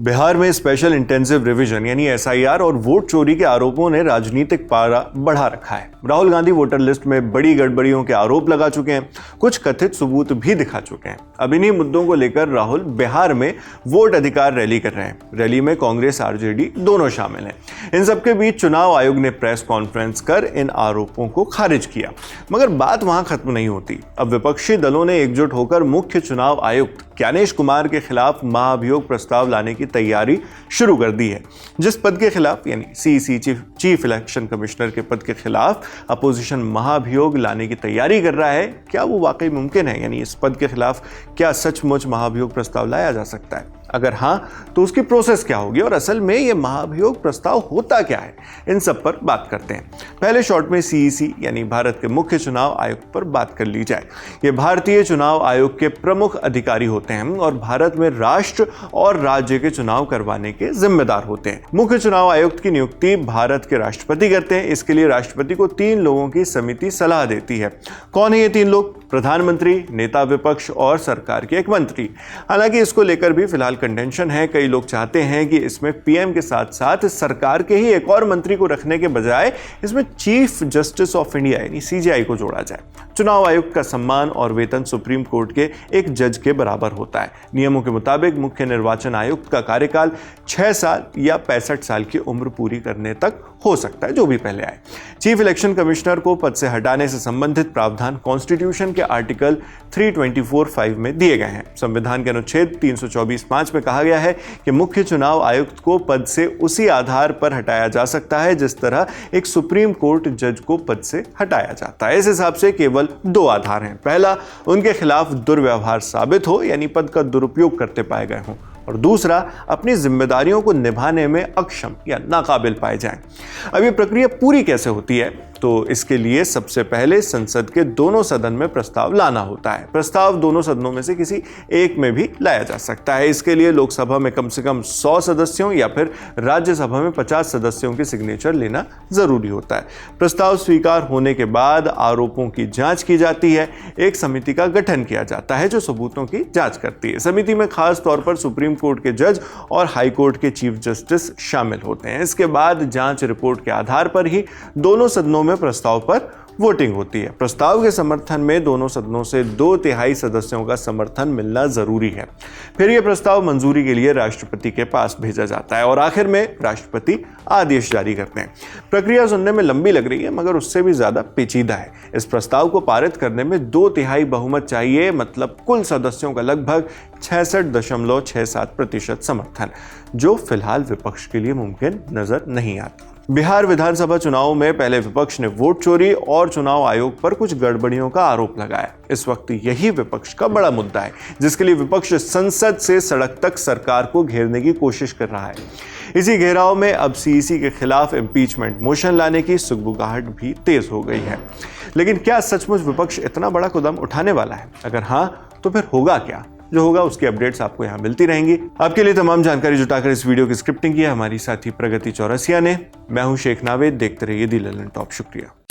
बिहार में special intensive revision यानी SIR और वोट चोरी के आरोपों ने राजनीतिक पारा बढ़ा रखा है। राहुल गांधी वोटर लिस्ट में बड़ी गड़बड़ियों के आरोप लगा चुके हैं, कुछ कथित सबूत भी दिखा चुके हैं। अब इन्हीं मुद्दों को लेकर राहुल बिहार में वोट अधिकार रैली कर रहे हैं। रैली में कांग्रेस आरजेडी दोनों शामिल हैं। इन सबके बीच चुनाव आयोग ने प्रेस कॉन्फ्रेंस कर इन आरोपों को खारिज किया, मगर बात वहां खत्म नहीं होती। अब विपक्षी दलों ने एकजुट होकर मुख्य चुनाव आयुक्त ज्ञानेश कुमार के खिलाफ महाभियोग प्रस्ताव लाने की तैयारी शुरू कर दी है। जिस पद के खिलाफ यानी सीईसी चीफ इलेक्शन कमिश्नर के पद के खिलाफ अपोजिशन महाभियोग लाने की तैयारी कर रहा है, क्या वो वाकई मुमकिन है? यानी इस पद के खिलाफ क्या सचमुच महाभियोग प्रस्ताव लाया जा सकता है? अगर हाँ, तो उसकी प्रोसेस क्या होगी और असल में ये महाभियोग प्रस्ताव होता क्या है? इन सब पर बात करते हैं। पहले शॉर्ट में सीईसी यानी भारत के मुख्य चुनाव आयुक्त पर बात कर ली जाए। ये भारतीय चुनाव आयोग के प्रमुख अधिकारी होते हैं और भारत में राष्ट्र और राज्य के चुनाव करवाने के जिम्मेदार होते हैं। मुख्य चुनाव आयुक्त की नियुक्ति भारत के राष्ट्रपति करते हैं। इसके लिए राष्ट्रपति को 3 लोगों की समिति सलाह देती है। कौन है ये 3 लोग? प्रधानमंत्री, नेता विपक्ष और सरकार के एक मंत्री। हालांकि इसको लेकर भी फिलहाल कंटेंशन है। कई लोग चाहते हैं कि इसमें पीएम के साथ साथ सरकार के ही एक और मंत्री को रखने के बजाय इसमें चीफ जस्टिस ऑफ इंडिया यानी सीजेआई को जोड़ा जाए। चुनाव आयुक्त का सम्मान और वेतन सुप्रीम कोर्ट के एक जज के बराबर होता है। नियमों के मुताबिक मुख्य निर्वाचन आयुक्त का कार्यकाल 6 साल या 65 साल की उम्र पूरी करने तक हो सकता है, जो भी पहले आए। चीफ इलेक्शन कमिश्नर को पद से हटाने से संबंधित प्रावधान कॉन्स्टिट्यूशन के आर्टिकल 324(5) में दिए गए हैं। संविधान के अनुच्छेद 324(5) में कहा गया है कि मुख्य चुनाव आयुक्त को पद से उसी आधार पर हटाया जा सकता है जिस तरह एक सुप्रीम कोर्ट जज को पद से हटाया जाता है। इस हिसाब से केवल 2 आधार हैं। पहला, उनके खिलाफ दुर्व्यवहार साबित हो यानी पद का दुरुपयोग करते पाए गए हों, और दूसरा, अपनी जिम्मेदारियों को निभाने में अक्षम या नाकाबिल पाए जाएं। अब ये प्रक्रिया पूरी कैसे होती है? तो इसके लिए सबसे पहले संसद के दोनों सदन में प्रस्ताव लाना होता है। प्रस्ताव दोनों सदनों में से किसी एक में भी लाया जा सकता है। इसके लिए लोकसभा में कम से कम 100 सदस्यों या फिर राज्यसभा में 50 सदस्यों की सिग्नेचर लेना जरूरी होता है। प्रस्ताव स्वीकार होने के बाद आरोपों की जांच की जाती है। एक समिति का गठन किया जाता है जो सबूतों की जांच करती है। समिति में खास तौर पर सुप्रीम कोर्ट के जज और हाई कोर्ट के चीफ जस्टिस शामिल होते हैं। इसके बाद जांच रिपोर्ट के आधार पर ही दोनों सदनों में प्रस्ताव पर वोटिंग होती है। प्रस्ताव के समर्थन में दोनों सदनों से 2/3 सदस्यों का समर्थन मिलना जरूरी है। फिर यह प्रस्ताव मंजूरी के लिए राष्ट्रपति के पास भेजा जाता है और आखिर में राष्ट्रपति आदेश जारी करते हैं। प्रक्रिया सुनने में लंबी लग रही है, मगर उससे भी ज्यादा पेचीदा है। इस प्रस्ताव को पारित करने में 2/3 बहुमत चाहिए, मतलब कुल सदस्यों का लगभग 66.67% समर्थन, जो फिलहाल विपक्ष के लिए मुमकिन नजर नहीं आता। बिहार विधानसभा चुनाव में पहले विपक्ष ने वोट चोरी और चुनाव आयोग पर कुछ गड़बड़ियों का आरोप लगाया। इस वक्त यही विपक्ष का बड़ा मुद्दा है, जिसके लिए विपक्ष संसद से सड़क तक सरकार को घेरने की कोशिश कर रहा है। इसी घेराव में अब सीईसी के खिलाफ इम्पीचमेंट मोशन लाने की सुगबुगाहट भी तेज हो गई है। लेकिन क्या सचमुच विपक्ष इतना बड़ा कदम उठाने वाला है? अगर हाँ, तो फिर होगा क्या? जो होगा उसकी अपडेट्स आपको यहाँ मिलती रहेंगी। आपके लिए तमाम जानकारी जुटाकर इस वीडियो की स्क्रिप्टिंग की है हमारी साथी प्रगति चौरसिया ने। मैं हूं शेख नावेद। देखते रहिए दी ललन टॉप। शुक्रिया।